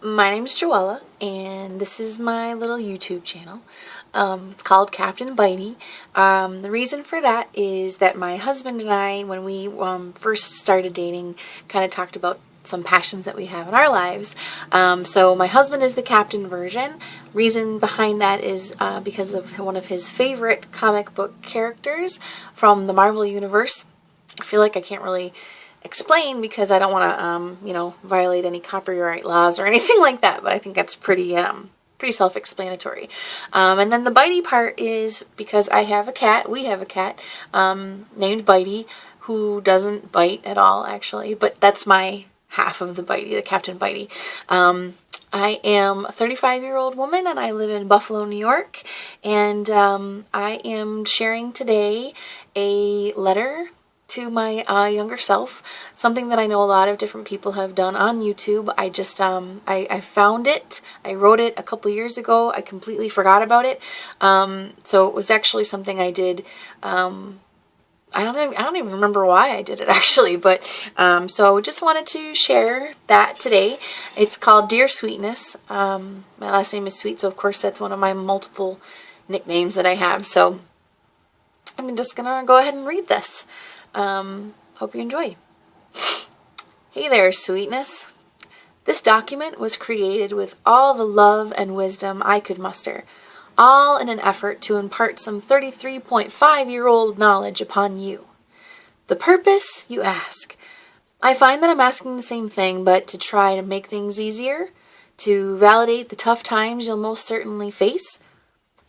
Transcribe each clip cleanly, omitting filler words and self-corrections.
My name's Joella, and this is my little YouTube channel. It's called Captain Bitey. The reason for that is that my husband and I, when we first started dating, kind of talked about some passions that we have in our lives. So my husband is the captain version. Reason behind that is because of one of his favorite comic book characters from the Marvel Universe. I feel like I can't really explain because I don't want to, violate any copyright laws or anything like that. But I think that's pretty self-explanatory. And then the bitey part is because I have a cat. We have a cat named Bitey who doesn't bite at all, actually. But that's my half of the bitey, the Captain Bitey. I am a 35-year-old woman and I live in Buffalo, New York. And I am sharing today a letter to my younger self, something that I know a lot of different people have done on YouTube. I just, I found it. I wrote it a couple years ago. I completely forgot about it. So it was actually something I did. I don't even remember why I did it actually, but so just wanted to share that today. It's called Dear Sweetness. My last name is Sweet, so of course that's one of my multiple nicknames that I have. So I'm just gonna go ahead and read this. Hope you enjoy. Hey there, sweetness. This document was created with all the love and wisdom I could muster, all in an effort to impart some 33.5-year-old knowledge upon you. The purpose, you ask? I find that I'm asking the same thing, but to try to make things easier, to validate the tough times you'll most certainly face,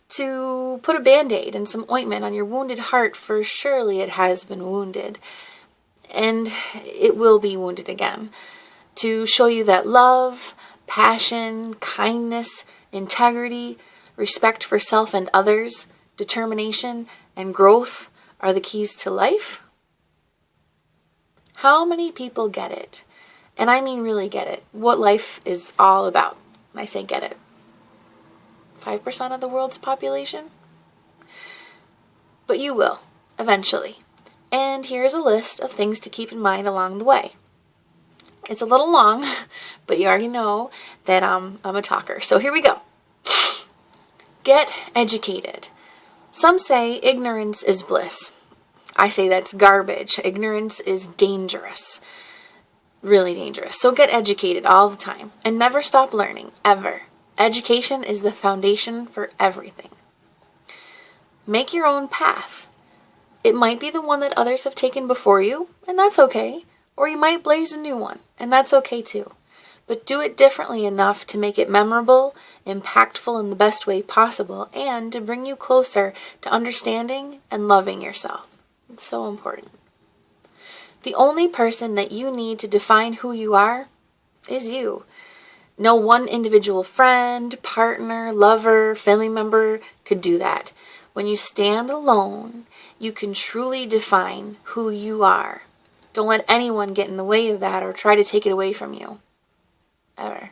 to put a band-aid and some ointment on your wounded heart, for surely it has been wounded, and it will be wounded again, to show you that love, passion, kindness, integrity, respect for self and others, determination, and growth are the keys to life? How many people get it? And I mean really get it, what life is all about. I say get it. 5% of the world's population? But you will, eventually. And here's a list of things to keep in mind along the way. It's a little long, but you already know that I'm a talker. So here we go. Get educated. Some say ignorance is bliss. I say that's garbage. Ignorance is dangerous. Really dangerous. So get educated all the time and never stop learning, ever. Education is the foundation for everything. Make your own path. It might be the one that others have taken before you, and that's okay. Or you might blaze a new one, and that's okay too. But do it differently enough to make it memorable, impactful in the best way possible, and to bring you closer to understanding and loving yourself. It's so important. The only person that you need to define who you are is you. No one individual friend, partner, lover, family member could do that. When you stand alone, you can truly define who you are. Don't let anyone get in the way of that or try to take it away from you. Ever.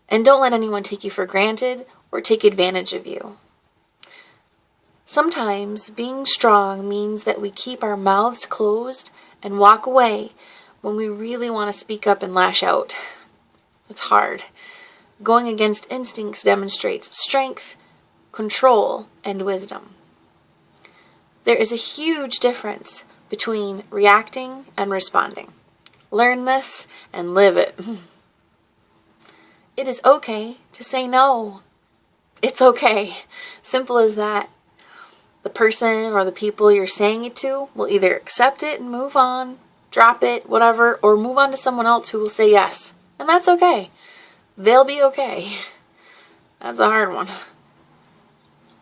And don't let anyone take you for granted or take advantage of you. Sometimes being strong means that we keep our mouths closed and walk away when we really want to speak up and lash out. It's hard. Going against instincts demonstrates strength, control, and wisdom. There is a huge difference between reacting and responding. Learn this and live it. It is okay to say no. It's okay. Simple as that. The person or the people you're saying it to will either accept it and move on, drop it, whatever, or move on to someone else who will say yes. And that's okay. They'll be okay. That's a hard one.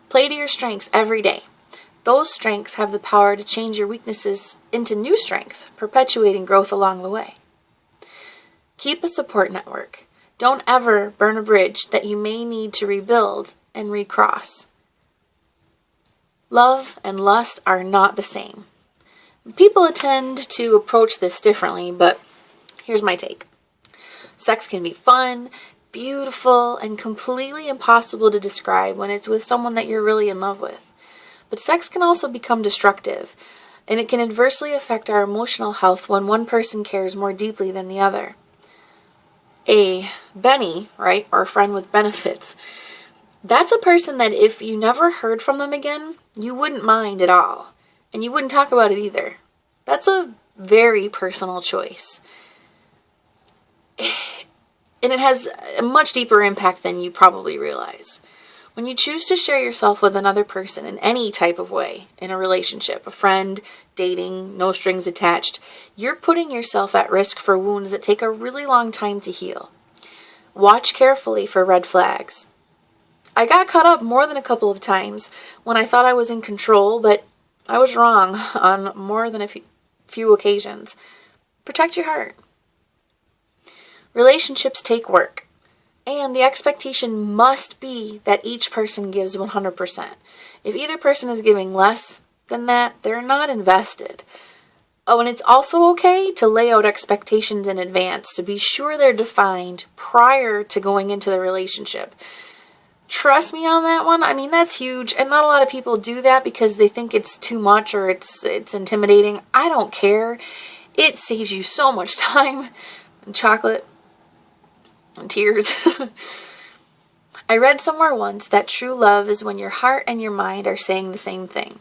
Play to your strengths every day. Those strengths have the power to change your weaknesses into new strengths, perpetuating growth along the way. Keep a support network. Don't ever burn a bridge that you may need to rebuild and recross. Love and lust are not the same. People tend to approach this differently, but here's my take. Sex can be fun, beautiful, and completely impossible to describe when it's with someone that you're really in love with. But sex can also become destructive, and it can adversely affect our emotional health when one person cares more deeply than the other. A Benny, right, or a friend with benefits, that's a person that if you never heard from them again, you wouldn't mind at all. And you wouldn't talk about it either. That's a very personal choice. And it has a much deeper impact than you probably realize. When you choose to share yourself with another person in any type of way, in a relationship, a friend, dating, no strings attached, you're putting yourself at risk for wounds that take a really long time to heal. Watch carefully for red flags. I got caught up more than a couple of times when I thought I was in control, but I was wrong on more than a few occasions. Protect your heart. Relationships take work, and the expectation must be that each person gives 100%. If either person is giving less than that, they're not invested. Oh, and it's also okay to lay out expectations in advance to be sure they're defined prior to going into the relationship. Trust me on that one. I mean, that's huge, and not a lot of people do that because they think it's too much or it's intimidating. I don't care. It saves you so much time and chocolate and tears. I read somewhere once that true love is when your heart and your mind are saying the same thing.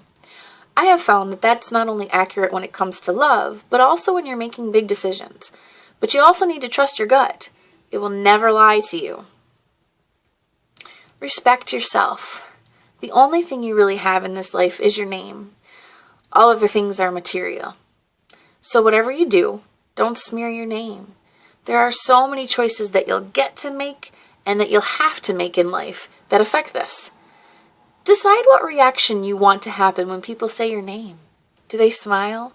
I have found that that's not only accurate when it comes to love, but also when you're making big decisions. But you also need to trust your gut. It will never lie to you. Respect yourself. The only thing you really have in this life is your name. All other things are material. So whatever you do, don't smear your name. There are so many choices that you'll get to make and that you'll have to make in life that affect this. Decide what reaction you want to happen when people say your name. Do they smile?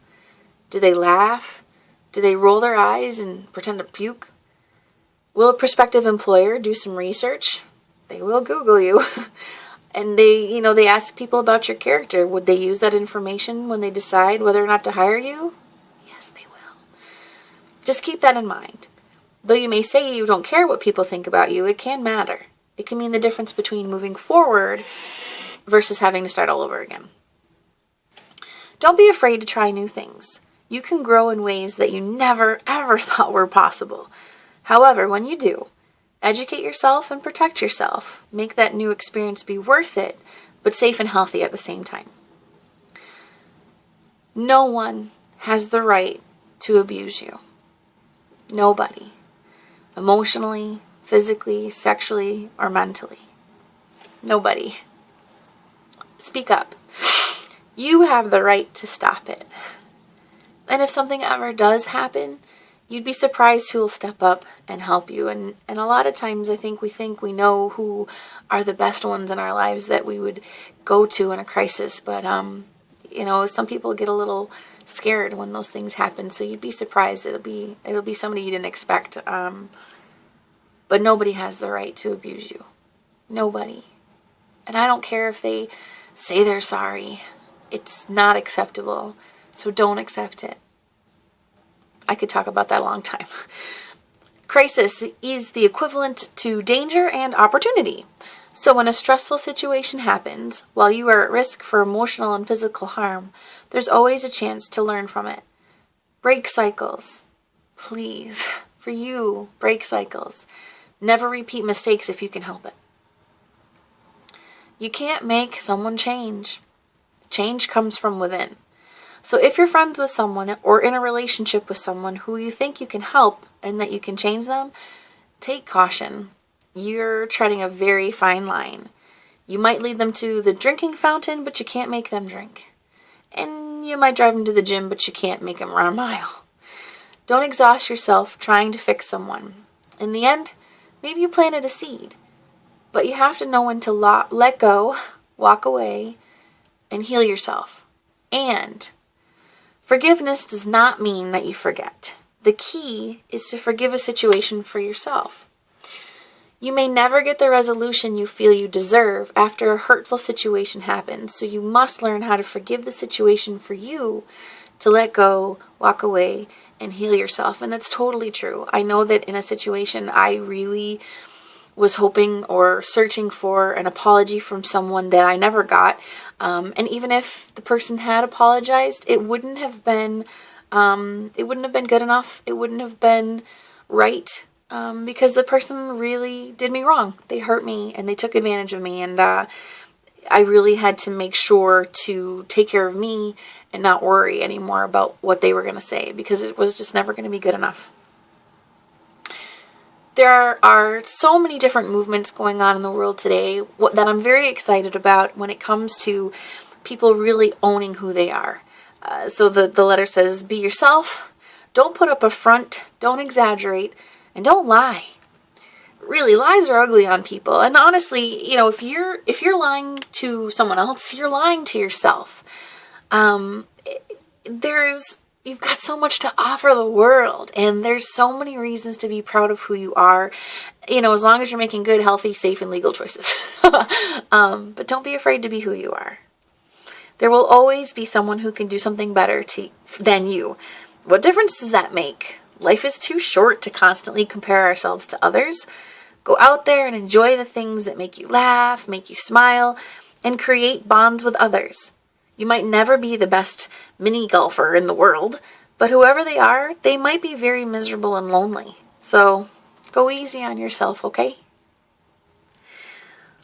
Do they laugh? Do they roll their eyes and pretend to puke? Will a prospective employer do some research? They will Google you. And they ask people about your character. Would they use that information when they decide whether or not to hire you? Yes, they will. Just keep that in mind. Though you may say you don't care what people think about you, it can matter. It can mean the difference between moving forward versus having to start all over again. Don't be afraid to try new things. You can grow in ways that you never, ever thought were possible. However, when you do, educate yourself and protect yourself. Make that new experience be worth it, but safe and healthy at the same time. No one has the right to abuse you. Nobody. Emotionally, physically, sexually, or mentally. Nobody. Speak up. You have the right to stop it. And if something ever does happen, you'd be surprised who will step up and help you. And a lot of times I think we know who are the best ones in our lives that we would go to in a crisis. But, some people get a little scared when those things happen. So you'd be surprised. It'll be somebody you didn't expect. But nobody has the right to abuse you. Nobody. And I don't care if they say they're sorry. It's not acceptable. So don't accept it. I could talk about that a long time. Crisis is the equivalent to danger and opportunity. So when a stressful situation happens, while you are at risk for emotional and physical harm, there's always a chance to learn from it. Break cycles. Please, for you, break cycles. Never repeat mistakes if you can help it. You can't make someone change. Change comes from within. So if you're friends with someone or in a relationship with someone who you think you can help and that you can change them, take caution. You're treading a very fine line. You might lead them to the drinking fountain, but you can't make them drink. And you might drive them to the gym, but you can't make them run a mile. Don't exhaust yourself trying to fix someone. In the end, maybe you planted a seed, but you have to know when to let go, walk away, and heal yourself. And forgiveness does not mean that you forget. The key is to forgive a situation for yourself. You may never get the resolution you feel you deserve after a hurtful situation happens, so you must learn how to forgive the situation for you, to let go, walk away, and heal yourself. And that's totally true. I know that in a situation I really was hoping or searching for an apology from someone that I never got. And even if the person had apologized, it wouldn't have been good enough. It wouldn't have been right. because the person really did me wrong. They hurt me and they took advantage of me, and I really had to make sure to take care of me and not worry anymore about what they were going to say, because it was just never going to be good enough. There are so many different movements going on in the world today that I'm very excited about when it comes to people really owning who they are. So the letter says, be yourself, don't put up a front, don't exaggerate, and don't lie. Really, lies are ugly on people. And honestly, you know, if you're lying to someone else, you're lying to yourself. You've got so much to offer the world, and there's so many reasons to be proud of who you are, you know, as long as you're making good, healthy, safe, and legal choices. But don't be afraid to be who you are. There will always be someone who can do something better than you. What difference does that make? Life is too short to constantly compare ourselves to others. Go out there and enjoy the things that make you laugh, make you smile, and create bonds with others. You might never be the best mini golfer in the world, but whoever they are, they might be very miserable and lonely. So go easy on yourself, okay?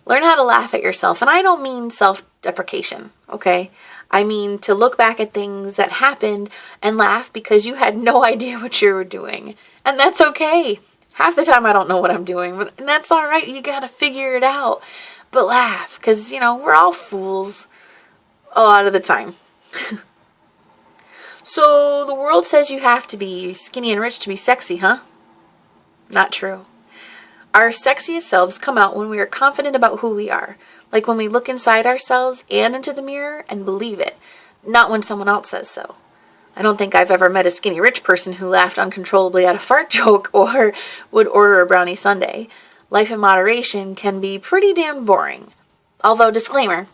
Learn how to laugh at yourself, and I don't mean self-deprecation, okay? I mean to look back at things that happened and laugh because you had no idea what you were doing. And that's okay. Half the time I don't know what I'm doing, and that's all right. You got to figure it out. But laugh, because, you know, we're all fools a lot of the time. So the world says you have to be skinny and rich to be sexy, huh? Not true. Our sexiest selves come out when we are confident about who we are. Like when we look inside ourselves and into the mirror and believe it, not when someone else says so. I don't think I've ever met a skinny rich person who laughed uncontrollably at a fart joke or would order a brownie sundae. Life in moderation can be pretty damn boring. Although, disclaimer,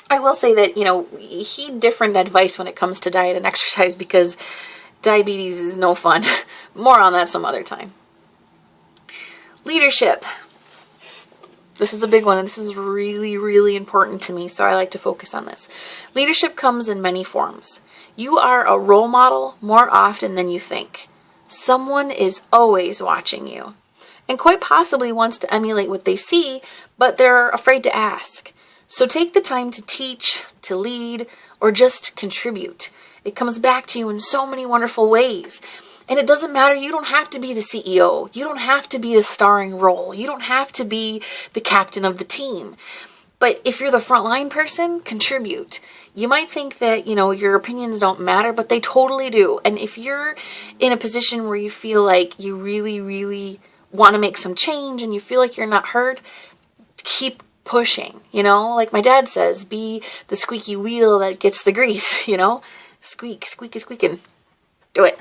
I will say that, you know, heed different advice when it comes to diet and exercise, because diabetes is no fun. More on that some other time. Leadership. This is a big one, and this is really, really important to me, so I like to focus on this. Leadership comes in many forms. You are a role model more often than you think. Someone is always watching you, and quite possibly wants to emulate what they see, but they're afraid to ask. So take the time to teach, to lead, or just contribute. It comes back to you in so many wonderful ways. And it doesn't matter, you don't have to be the CEO. You don't have to be the starring role. You don't have to be the captain of the team. But if you're the frontline person, contribute. You might think that, you know, your opinions don't matter, but they totally do. And if you're in a position where you feel like you really, really want to make some change and you feel like you're not heard, keep pushing, you know? Like my dad says, be the squeaky wheel that gets the grease, you know? Squeak, squeak is squeaking. Do it.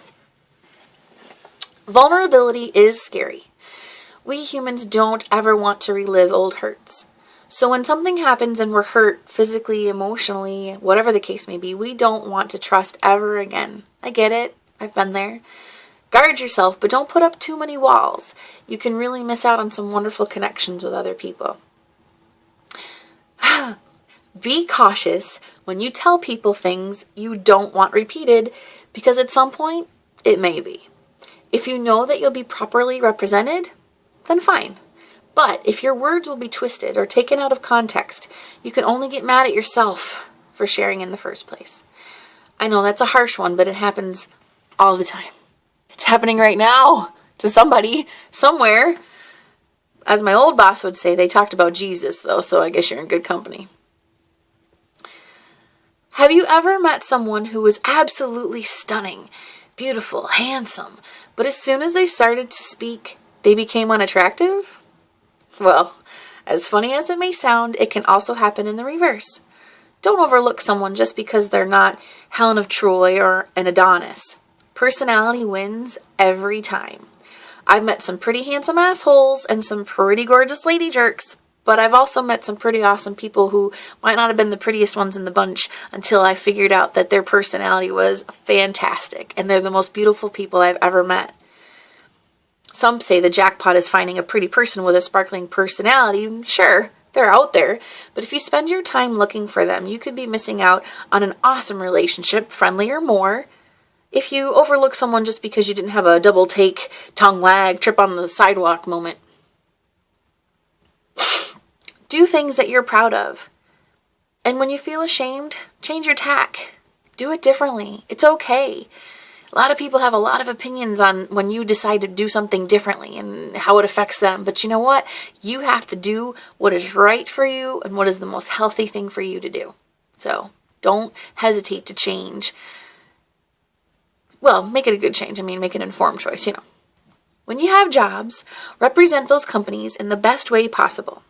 Vulnerability is scary. We humans don't ever want to relive old hurts. So when something happens and we're hurt physically, emotionally, whatever the case may be, we don't want to trust ever again. I get it. I've been there. Guard yourself, but don't put up too many walls. You can really miss out on some wonderful connections with other people. Be cautious when you tell people things you don't want repeated, because at some point, it may be. If you know that you'll be properly represented, then fine. But if your words will be twisted or taken out of context, you can only get mad at yourself for sharing in the first place. I know that's a harsh one, but it happens all the time. It's happening right now to somebody, somewhere. As my old boss would say, they talked about Jesus, though, so I guess you're in good company. Have you ever met someone who was absolutely stunning, beautiful, handsome, but as soon as they started to speak, they became unattractive? Well, as funny as it may sound, it can also happen in the reverse. Don't overlook someone just because they're not Helen of Troy or an Adonis. Personality wins every time. I've met some pretty handsome assholes and some pretty gorgeous lady jerks, but I've also met some pretty awesome people who might not have been the prettiest ones in the bunch until I figured out that their personality was fantastic, and they're the most beautiful people I've ever met. Some say the jackpot is finding a pretty person with a sparkling personality. Sure, they're out there, but if you spend your time looking for them, you could be missing out on an awesome relationship, friendly or more, if you overlook someone just because you didn't have a double take, tongue lag, trip on the sidewalk moment. Do things that you're proud of. And when you feel ashamed, change your tack. Do it differently. It's okay. A lot of people have a lot of opinions on when you decide to do something differently and how it affects them. But you know what? You have to do what is right for you and what is the most healthy thing for you to do. So don't hesitate to change. Well, make it a good change. I mean, make an informed choice, you know. When you have jobs, represent those companies in the best way possible.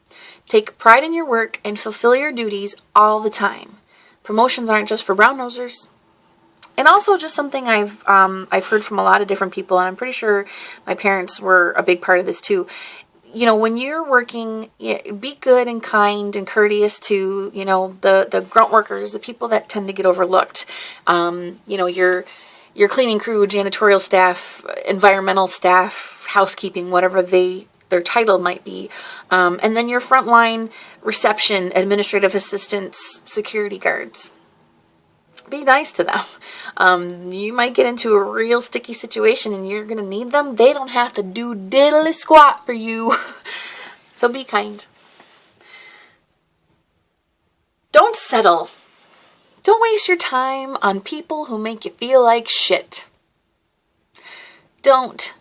Take pride in your work and fulfill your duties all the time. Promotions aren't just for brown nosers. And also just something I've heard from a lot of different people, and I'm pretty sure my parents were a big part of this too. You know, when you're working, be good and kind and courteous to, you know, the grunt workers, the people that tend to get overlooked. You know, your cleaning crew, janitorial staff, environmental staff, housekeeping, whatever their title might be. And then your frontline reception, administrative assistants, security guards. Be nice to them. You might get into a real sticky situation and you're going to need them. They don't have to do diddly squat for you. So be kind. Don't settle. Don't waste your time on people who make you feel like shit. Don't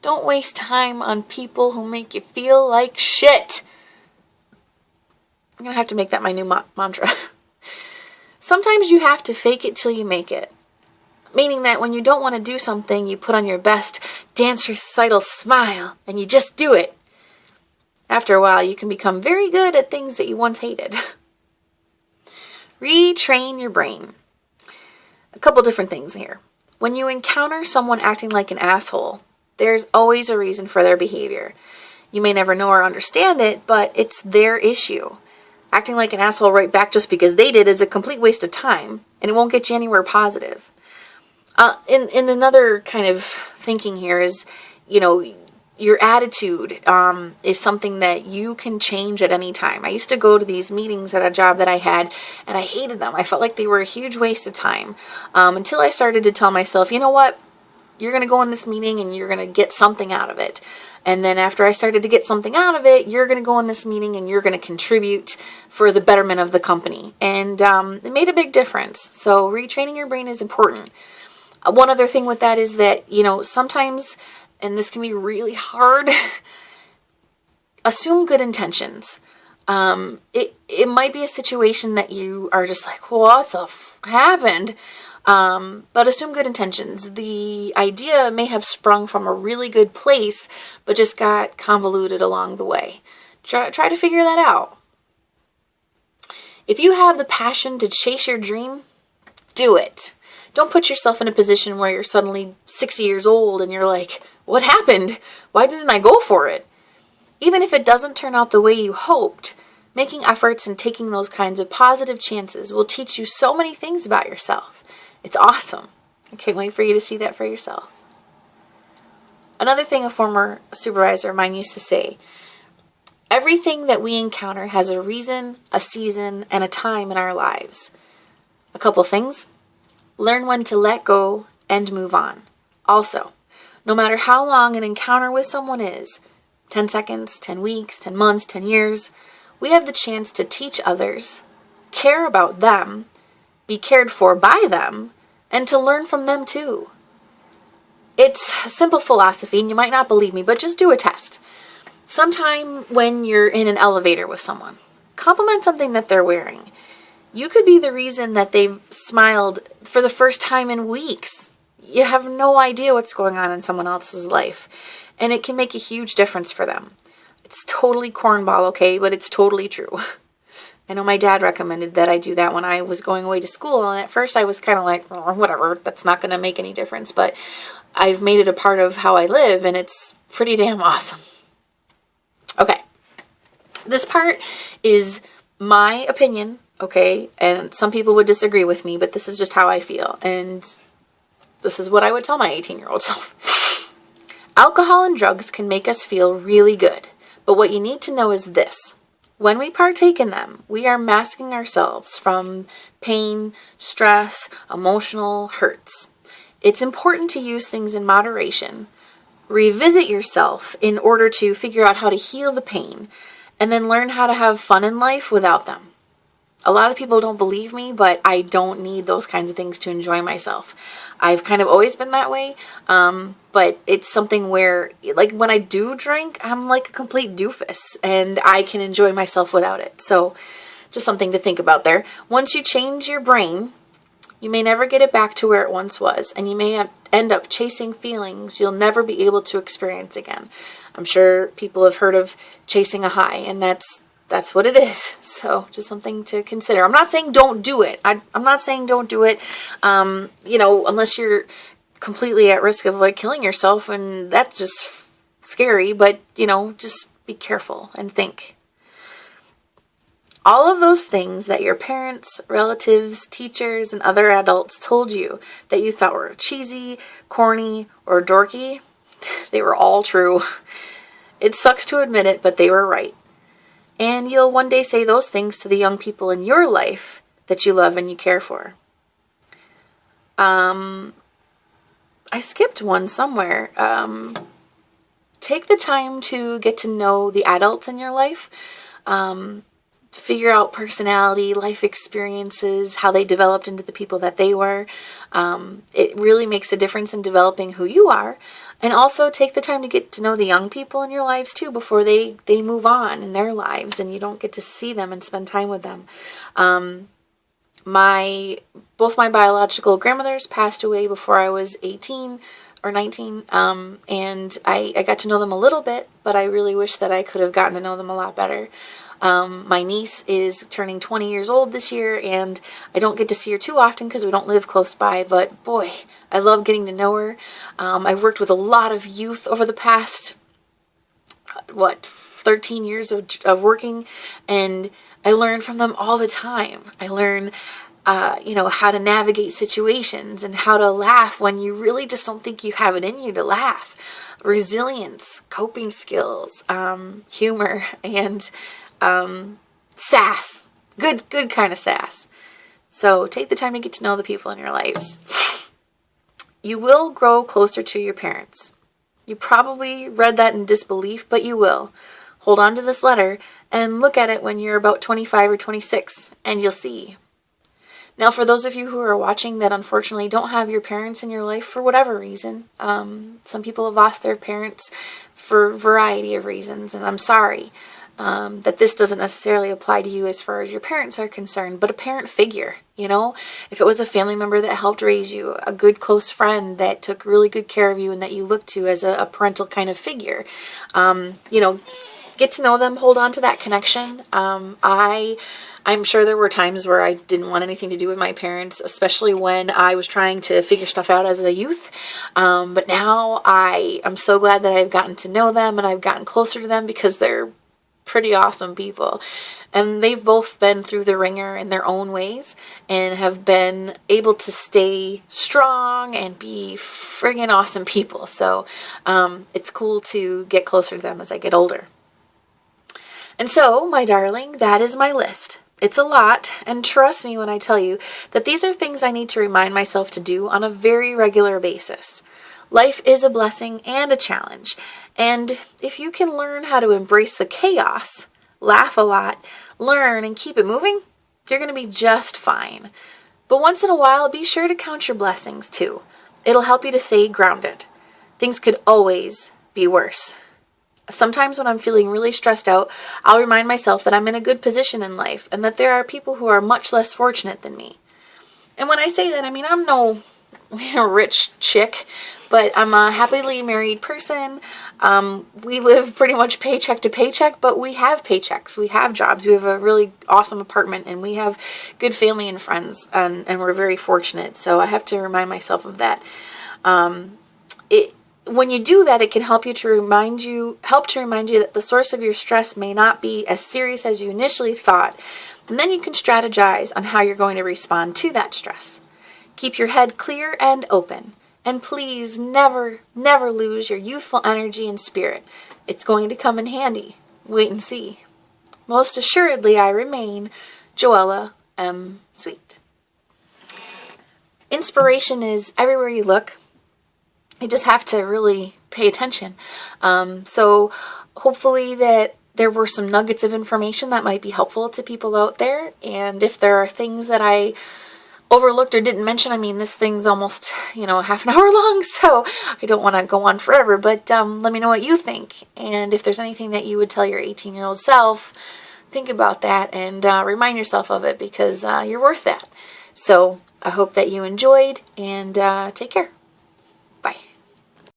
waste time on people who make you feel like shit. I'm going to have to make that my new mantra. Sometimes you have to fake it till you make it. Meaning that when you don't want to do something, you put on your best dance recital smile and you just do it. After a while, you can become very good at things that you once hated. Retrain your brain. A couple different things here. When you encounter someone acting like an asshole, there's always a reason for their behavior. You may never know or understand it, but it's their issue. Acting like an asshole right back just because they did is a complete waste of time, and it won't get you anywhere positive. In another kind of thinking here is, you know, your attitude is something that you can change at any time. I used to go to these meetings at a job that I had, and I hated them. I felt like they were a huge waste of time until I started to tell myself, you know what? You're going to go in this meeting and you're going to get something out of it. And then after I started to get something out of it, you're going to go in this meeting and you're going to contribute for the betterment of the company. And it made a big difference. So retraining your brain is important. One other thing with that is that, you know, sometimes, and this can be really hard, assume good intentions. It might be a situation that you are just like, what the happened? But assume good intentions. The idea may have sprung from a really good place, but just got convoluted along the way. Try to figure that out. If you have the passion to chase your dream, do it. Don't put yourself in a position where you're suddenly 60 years old and you're like, what happened? Why didn't I go for it? Even if it doesn't turn out the way you hoped, making efforts and taking those kinds of positive chances will teach you so many things about yourself. It's awesome. I can't wait for you to see that for yourself. Another thing a former supervisor of mine used to say, everything that we encounter has a reason, a season, and a time in our lives. A couple things. Learn when to let go and move on. Also, no matter how long an encounter with someone is, 10 seconds, 10 weeks, 10 months, 10 years, we have the chance to teach others, care about them, be cared for by them, and to learn from them too. It's a simple philosophy, and you might not believe me, but just do a test. Sometime when you're in an elevator with someone, compliment something that they're wearing. You could be the reason that they've smiled for the first time in weeks. You have no idea what's going on in someone else's life, and it can make a huge difference for them. It's totally cornball, okay, but it's totally true. I know my dad recommended that I do that when I was going away to school, and at first I was kind of like, oh, whatever, that's not going to make any difference, but I've made it a part of how I live, and it's pretty damn awesome. Okay, this part is my opinion, okay, and some people would disagree with me, but this is just how I feel, and this is what I would tell my 18-year-old self. Alcohol and drugs can make us feel really good, but what you need to know is this. When we partake in them, we are masking ourselves from pain, stress, emotional hurts. It's important to use things in moderation, revisit yourself in order to figure out how to heal the pain, and then learn how to have fun in life without them. A lot of people don't believe me, but I don't need those kinds of things to enjoy myself. I've kind of always been that way, but it's something where, like, when I do drink, I'm like a complete doofus, and I can enjoy myself without it. So, just something to think about there. Once you change your brain, you may never get it back to where it once was, and you may end up chasing feelings you'll never be able to experience again. I'm sure people have heard of chasing a high, and that's what it is. So just something to consider. I'm not saying don't do it. I'm not saying don't do it, unless you're completely at risk of like killing yourself, and that's just scary, but just be careful and think. All of those things that your parents, relatives, teachers, and other adults told you that you thought were cheesy, corny, or dorky, they were all true. It sucks to admit it, but they were right. And you'll one day say those things to the young people in your life that you love and you care for. I skipped one somewhere. Take the time to get to know the adults in your life. Figure out personality, life experiences, how they developed into the people that they were. It really makes a difference in developing who you are. And also take the time to get to know the young people in your lives too before they move on in their lives and you don't get to see them and spend time with them. Both my biological grandmothers passed away before I was 18 or 19, and I got to know them a little bit, but I really wish that I could have gotten to know them a lot better. My niece is turning 20 years old this year, and I don't get to see her too often because we don't live close by, but boy, I love getting to know her. I've worked with a lot of youth over the past, 13 years of working, and I learn from them all the time. I learn how to navigate situations and how to laugh when you really just don't think you have it in you to laugh. Resilience, coping skills, humor, and sass. Good kind of sass. So take the time to get to know the people in your lives. You will grow closer to your parents. You probably read that in disbelief, but you will. Hold on to this letter and look at it when you're about 25 or 26, and you'll see. Now, for those of you who are watching that unfortunately don't have your parents in your life for whatever reason, some people have lost their parents for a variety of reasons, and I'm sorry that this doesn't necessarily apply to you as far as your parents are concerned, but a parent figure, if it was a family member that helped raise you, a good close friend that took really good care of you and that you looked to as a parental kind of figure, get to know them, hold on to that connection. I'm sure there were times where I didn't want anything to do with my parents, especially when I was trying to figure stuff out as a youth. But now I'm so glad that I've gotten to know them and I've gotten closer to them because they're pretty awesome people. And they've both been through the ringer in their own ways and have been able to stay strong and be friggin' awesome people. So it's cool to get closer to them as I get older. And so, my darling, that is my list. It's a lot, and trust me when I tell you that these are things I need to remind myself to do on a very regular basis. Life is a blessing and a challenge, and if you can learn how to embrace the chaos, laugh a lot, learn, and keep it moving, you're going to be just fine. But once in a while, be sure to count your blessings too. It'll help you to stay grounded. Things could always be worse. Sometimes when I'm feeling really stressed out, I'll remind myself that I'm in a good position in life and that there are people who are much less fortunate than me. And when I say that, I mean, I'm no rich chick, but I'm a happily married person. We live pretty much paycheck to paycheck, but we have paychecks. We have jobs. We have a really awesome apartment, and we have good family and friends, and we're very fortunate. So I have to remind myself of that. When you do that, it can help to remind you that the source of your stress may not be as serious as you initially thought, and then you can strategize on how you're going to respond to that stress. Keep your head clear and open, and please never, never lose your youthful energy and spirit. It's going to come in handy. Wait and see. Most assuredly, I remain Joella M. Sweet. inspiration is everywhere you look. You just have to really pay attention. So hopefully that there were some nuggets of information that might be helpful to people out there. And if there are things that I overlooked or didn't mention, I mean, this thing's almost, half an hour long, so I don't want to go on forever, but let me know what you think. And if there's anything that you would tell your 18-year-old self, think about that and remind yourself of it, because you're worth that. So I hope that you enjoyed, and take care.